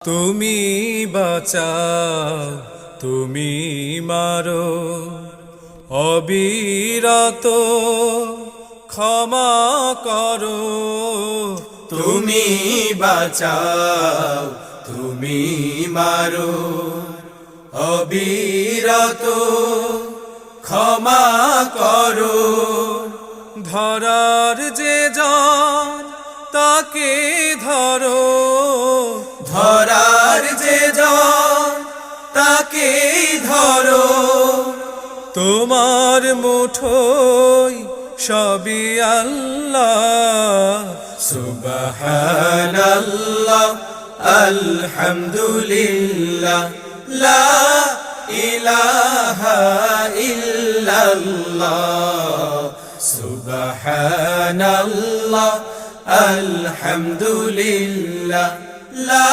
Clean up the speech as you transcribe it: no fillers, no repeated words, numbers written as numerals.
তুমি বাঁচাও, তুমি মারো, অবিরত ক্ষমা করো। তুমি বাঁচাও, তুমি মারো, অবিরত ক্ষমা করো। ধরার যে জন তাকে ধরো, ধরার যে জন তাকে ধরো। তোমার মুঠোয় সবই আল্লাহ। সুবহানাল্লাহ, আলহামদুলিল্লাহ, লা ইলাহা ইল্লাল্লাহ। সুবহানাল্লাহ, আলহামদুলিল্লাহ, লা